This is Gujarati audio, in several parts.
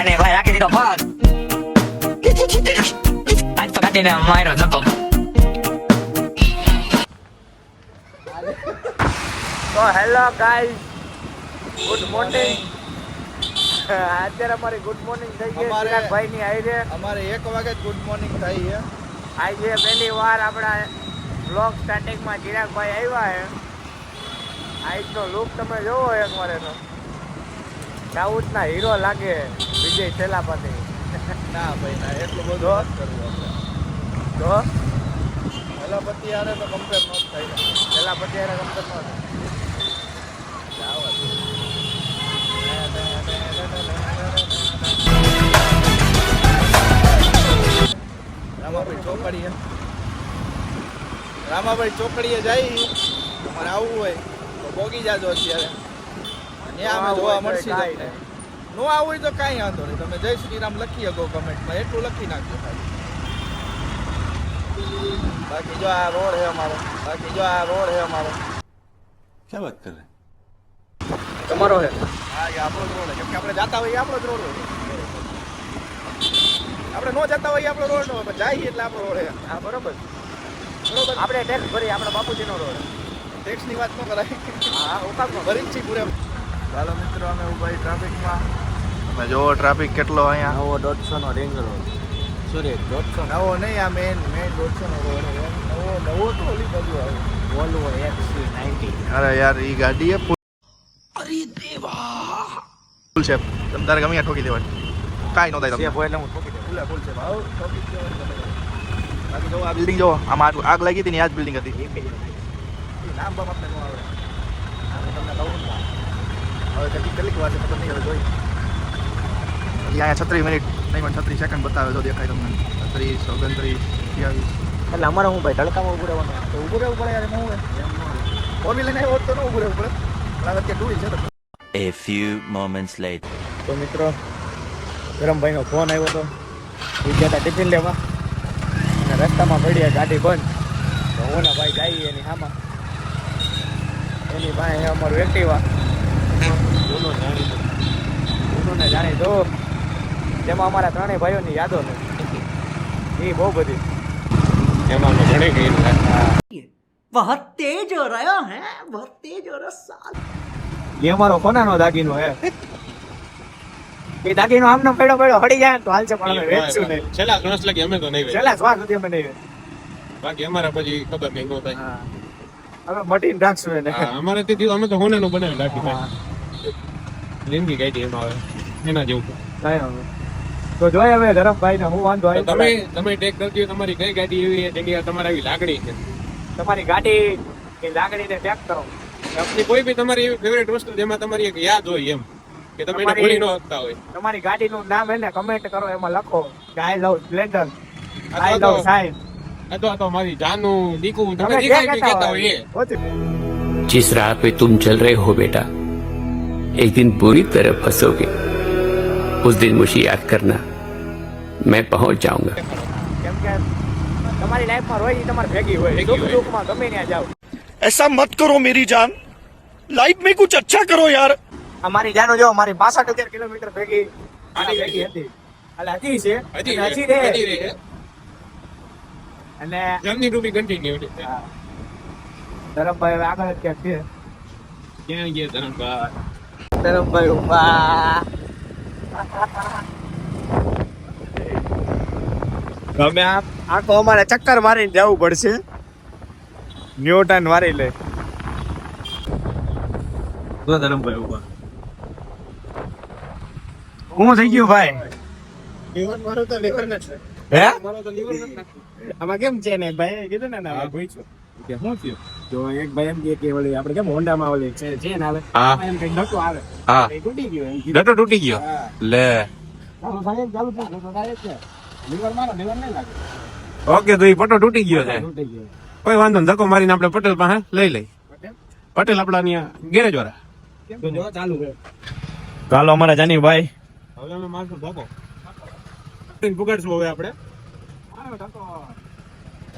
અને ભાઈ રાખી દીધો ભાગ આજ તો કાઢીને માર્યો ધક્કો. તો હેલો ગાઈસ, ગુડ મોર્નિંગ. અત્યારે અમારી ગુડ મોર્નિંગ થઈ ગઈ ચિરાગભાઈ ની આઈ રે. અમારે 1 વાગે ગુડ મોર્નિંગ થઈ છે. આજે પહેલી વાર આપણા બ્લોગ સ્ટાર્ટિંગમાં ચિરાગભાઈ આવ્યા છે. આજનો લુક તમે જોવો એક વાર એનો, સાઉથના હીરો લાગે વિજય સેલાપતિ. ના ભાઈ ના, એટલું બધું નથી કરવું આપણે. તો સેલાપતિ યારે તો કમ્પેર ન થાય. સેલાપતિ એને કમ્પેર ન થાય. રામાભાઈ ચોકડીએ જઈ, તમારે આવવું હોય તો પોગી જાજો અત્યારે. ત્યાં અમે જોવા મળશે. નો આવવું હોય તો કાંઈ વાંધો નહીં, તમે જય શ્રી રામ લખી શકો કમેન્ટમાં, એટલું લખી નાખજો ખાલી. બાકી જો આ રોડ છે અમારો, क्या बात कर रहे हैं? તમારો છે? હા, એ આપણો જ રોડ છે. કેમ કે આપણે જાતા હોઈએ આપણો જ રોડ હોય. આપણે નો જતા હોઈએ આપણો રોડ નો હોય, પણ જઈએ એટલે આપણો રોડ છે. હા, બરોબર. બરોબર. આપણે ટેક્સ ભરી, આપણા બાપુજીનો રોડ. ટેક્સની વાત ન કરાય. હા, ઓકાતનો ભરી જ છીએ પૂરે. ચાલો મિત્રો, અમે ઉભા ટ્રાફિકમાં. તમે જોવો ટ્રાફિક કેટલો અહીંયા. નવો 150 નો રિંગ રોડ. સોરી, 150 નવો નહીં, આ મેન 150 નો રોડ. નવો તો ઓલી બાજુ આવે. Volvo XC90. અરે યાર, ઈ ગાડી એ અરે દેવા ફૂલ છે. તમે તારે ગમે ઠોકી દેવાય, કાંઈ ન થાય તમને. એટલે હું ઠોકી દઉં. ફૂલ છે ભાવ, ઠોકી દેવાય. બાકી જો આ બિલ્ડિંગ જો, આમાં આગ લાગી હતી ને, આ જ બિલ્ડિંગ હતી. નામ બામ આપણે ન આવડે. હું તમને કહું ને, હવે કેટલીક વાર છે ખબર નહીં, હવે જોઈ. હજી અહીંયા 36 મિનિટ નહીં પણ 36 સેકન્ડ બતાવે તો દેખાય તમને. 30, 29, 28. એટલે અમારે હું ભાઈ તડકામાં ઉભું રહેવાનું. તો ઊભું રહેવું પડે યાર, એમાં હું ફોર વ્હીલર નહીં હોત તો ન ઊભું રહેવું પડે. પણ હવે ટુ વ્હીલ છે તો. A few moments later. તો મિત્રો, ગરમભાઈનો ફોન આવ્યો હતો. ગયા હતા ટિફિન લેવા અને રસ્તામાં પડી ગાડી બંધ. તો હું ને ભાઈ જઈએ એની સામાં. એની પાસે અમારું એક્ટિવા ને જાણી દો, જેમાં અમારા ત્રણેય ભાઈઓની યાદો છે. એ બહુ બધી એમાં ઘણી ગઈ. बहुत तेज हो रहा है, बहुत तेज हो रहा साल. એ અમારો કોનાનો દાગીનો હે. એ દાગીનો આમને પડ્યો હળી જાય તો હાલશે, પણ અમે વેચશું નહીં. છેલ્લા 3 લગી અમે તો નહીં વેચ. છેલ્લા શ્વાસ સુધી અમે નહીં. બાકી અમારા પછી ખબર નહીં નો થાય. હા, હવે મટીને રાખશું એને. હા, અમારે તે અમે તો હોનેનું બનાવી રાખી ભાઈ. લીંબી ગાડી એમાં આવે એના જેવું. કાંઈ હવે તો જોઈએ હવે ધરમભાઈ ને હું વાંધો તો આવ્યો. તમે ટેક કરજો, તમારી કઈ ગાડી એવી છે જેની તમારે આવી લાગણી છે. તમારી ગાડી કે લાગણીને ટેક કરો. આપણી કોઈ બી તમારી એવી ફેવરેટ વસ્તુ જેમાં તમારી એક યાદ હોય એમ, કે તમે એને ભૂલી ન શકતા હોય. તમારી ગાડીનું નામ એને કમેન્ટ કરો, એમાં લખો કે આઈ લવ સ્પ્લેન્ડર, આઈ લવ સાઇન. અથવા તો મારી જાનું દીકુ, તમે જે કાંઈ બી કહેતા હોય એ. जिस राह पे तुम चल रहे हो बेटा, एक दिन बुरी तरह फंसोगे. उस दिन मुझे याद करना, मैं पहुंच जाऊंगा. કેમ કે તમારી લાઈફમાં રોજ તમારી ભેગી હોય, સુખ દુઃખમાં ગમે ત્યાં જાવ. ऐसा मत करो मेरी जान, लाइफ में कुछ अच्छा करो यार. અમારી જાનો જો મારી 62 કિલોમીટર ભેગી આની ભેગી હતી. એટલે હજી છે, હજી રહે. અને જર્ની ટુ બી કન્ટિન્યુ. ધરમભાઈ હવે આગળ જ ક્યાંક છે. ક્યાં ગયા ધરમભાઈ? ધરમભાઈ ઉભા. ગમે આખો અમારે ચક્કર મારીને જવું પડશે. ન્યૂટન મારી લે. ધરમભાઈ ઉભા. હું થઈ ગયું ભાઈ? મારો તો લીવર નથી. હે? મારો તો લીવર નથી. આમાં કેમ છે ને ભાઈ કીધું ને હા ભાઈ છો. કે શું થયું? જો એક ભાઈ એમ કે ઓલી આપણે કેમ હોન્ડામાં ઓલી છે ને આવે, હા. એમ કઈ ડકો આવે. હા. એ તૂટી ગયો એમ. ડટો તૂટી ગયો. લે. ચાલો સાહેબ ચાલુ છે, ડકો ડાયરેક્ટ છે. લીવર મારો, લીવર નહીં લાગે. ઓકે, તો એ પટો તૂટી ગયો છે. તૂટી ગયો. કોઈ વાંધો નહીં, ધક્કો મારીને આપણે પટેલ પાસે લઈ લઈ. પટેલ આપડા ત્યાં ગેરેજ વાળા. તો જો ચાલુ છે. ચાલો અમારા જાની ભાઈ. હવે અમે મારશું ધક્કો. પુગાડશું હવે આપણે.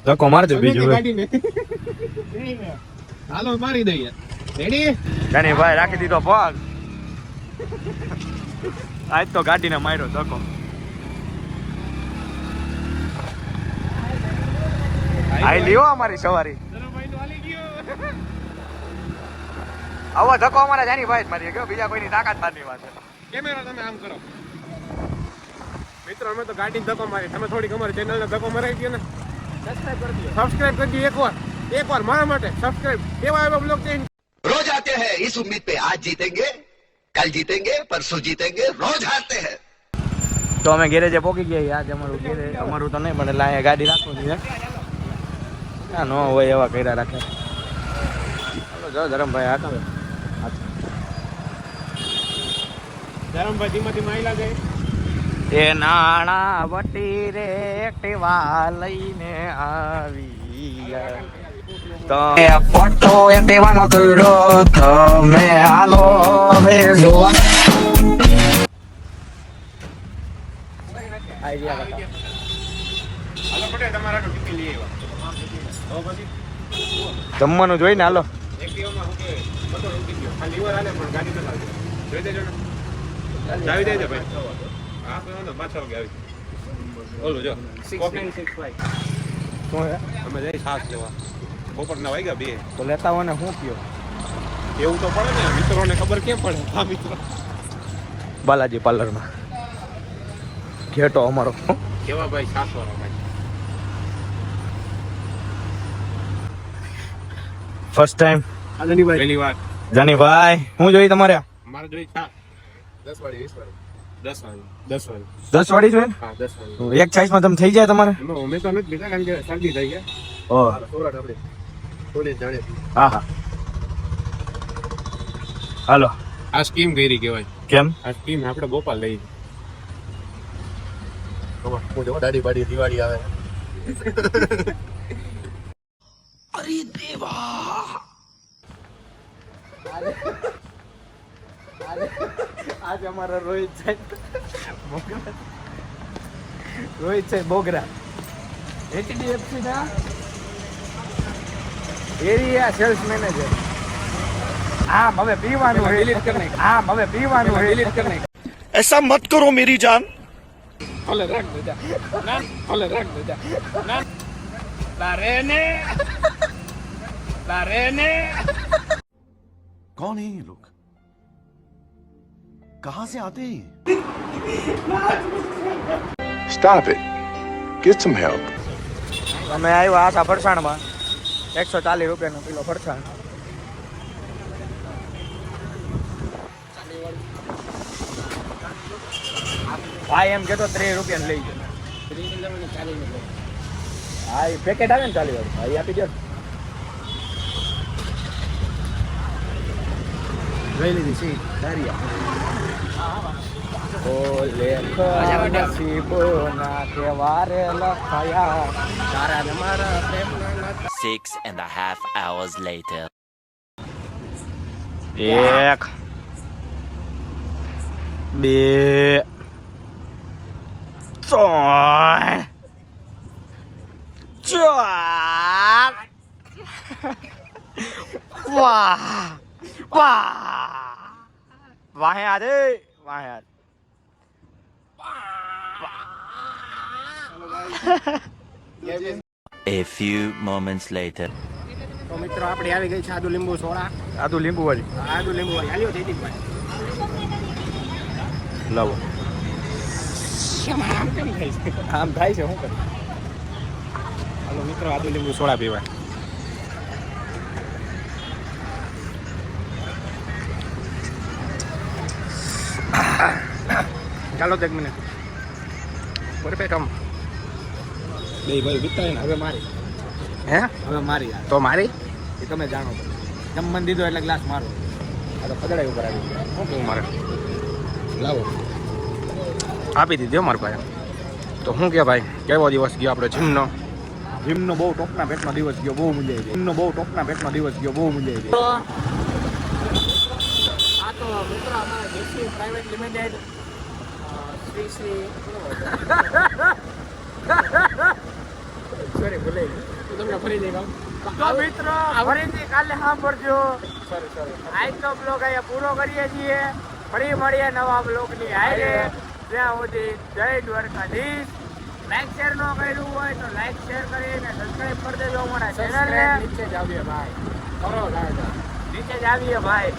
ધક્કો મારજો બીજું. ગાડીને. હાલો મારી દઈએ. રેડી? જાની ભાઈ રાખી દીધો પગ. આજ તો ગાડીને માર્યો ધક્કો. આઈ લ્યો અમારી સવારી. આવો ધક્કો અમારા જાની ભાઈ જ મારી ગયો, બીજા કોઈની તાકાત બારની વાત છે. કેમેરા તમે આમ કરો. મિત્રો અમે તો ગાડી ધક્કો મારી, તમે થોડીક અમારી ચેનલને ધક્કો મરાવી દો ને. સબસ્ક્રાઇબ કરી દો એકવાર મારા માટે સબસ્ક્રાઇબ. કેવા એવા બ્લોગ છે रोज आते हैं इस उम्मीद पे आज जीतेंगे कल जीतेंगे परसों जीतेंगे रोज हारते हैं. તો અમે ગેરેજે પહોંચી ગયા. આજ અમારું ગેરેજ અમારું તો નહીં પણ એટલે અહીંયા ગાડી રાખવું છે. ના ન હોય એવા કર્યા રાખે. ચાલો જો ધરમભાઈ હાથ ધરમભાઈ ધીમે ધીમે આયલા જાય. એ નાણા વટી રે એક્ટિવા લઈને આવી તો ફોટો એ દેવાનો કર્યો તમે હાલો હવે જોવા આઈડિયા બતાવો. હાલો પટેલ તમારા ટિકિટ લઈ આવ્યા. તો પછી જમવાનું જોઈને હાલો. એક્ટિવામાં હું કે બધો રૂકી ગયો. આ લીવર હાલે પણ ગાડી તો ચાલતી. જોઈ દેજો ને. ચાવી દેજો ભાઈ. હા તો વાંધો 5 વાગે આવી. ઓલું જો 6965. શું હે? અમે જઈ સાસ લેવા. બપોરના વાગ્યા 2. તો લેતા હોય ને શું કયો? એવું તો પડે ને, મિત્રોને ખબર કેમ પડે? હા મિત્રો બાલાજી પાર્લરમાં ઘેટો અમારો. કેવા ભાઈ સાસ વાળા ભાઈ. ફર્સ્ટ ટાઈમ પહેલી વાર જાનીભાઈ શું જોઈ તમારે? મારે જોઈ છાસ 10 વાળી 20 વાળી 10 વાળી 10 વાળી જોઈએ? હા 10 વાળી. એક સાઈઝમાં તમે થઈ જાય તમારે? મેં તો નથી લીધા કારણ કે શરદી થઈ ગયા. ઓહ સોરાટ આપણે થોડી જાણે. હા હા હાલો. આ સ્કીમ ગઈરી કહેવાય. કેમ? આ સ્કીમ આપણે ગોપાલ લઈ. હું જો દાઢી બાડી દિવાળી આવે. આજ અમારા રોહિત સાહેબ બોગરા HDFC ના એરિયા સેલ્સ મેનેજર. આમ હવે પીવાનું ડિલીટ કર નાખ. આમ હવે પીવાનું ડિલીટ કર નાખ. ऐसा मत करो मेरी जान. ઓલે રાખ દેજા ના ઓલે રાખ દેજા ના લારેને कौन है ये लोग? कहां से आते हैं? Stop it. Get some help. અમે આવ્યા આશા ફરસાણમાં 140 રૂપિયાનો કિલો ફરસાણ. ભાઈ એમ કેતો 30 રૂપિયા લઈ ગયો. હા એ પેકેટ આવે ને 40 વાળું ભાઈ આપી દો. લઈ લીધી સી દારિયા. ઓલે નસીબો ના કેવારે લખાયા તારા ને મારા પ્રેમના 6.5 hours later. 1 2 3 4 વાહ વાહ વાહ યાર વાહ યાર. A few moments later. તો મિત્રો આપણે આવી ગઈ છે આદુ લીંબુ સોડા. આદુ લીંબુ વાળી આદુ લીંબુ વાળી આલ્યો જયદીપ ભાઈ. લાવો. આમ કેમ થાય છે? આમ થાય છે શું કરે? હાલો મિત્રો આદુ લીંબુ સોડા પીવા. ચાલો તો 1 મિનિટ. પરફેક્ટ આમ. બે ભાઈ વિતાય ને હવે મારી. હે હવે મારી તો મારી એ તમે જાણો. જમવાનું દીધો એટલે ગ્લાસ મારો. આ તો પગડાઈ ઉપર આવી ગયો. શું કહું મારે? લાવો આપી દીધી મારા પાસે. તો શું કે ભાઈ કેવો દિવસ ગયો આપણો જીમનો? જીમનો બહુ ટોપના પેટનો દિવસ ગયો, બહુ મજા આવી. જીમનો બહુ ટોપના પેટનો દિવસ ગયો, બહુ મજા આવી. આ તો મિત્રો અમારા જેસી પ્રાઇવેટ લિમિટેડ શ્રી સોરી ભૂલે તમને ફરી દઈ ગામ. તો મિત્રો ફરીથી કાલે સાંભળજો. આજ તો બ્લોગ અહીંયા પૂરો કરીએ છીએ. ફરી મળીએ નવા બ્લોગની હારે. ત્યાં સુધી જય દ્વારકાધીશ. લાઈક શેર ન કર્યું હોય તો લાઈક શેર કરીને સબસ્ક્રાઇબ કરી દેજો અમારા ચેનલને. નીચે જ આવીએ ભાઈ. નીચે જ આવીએ ભાઈ.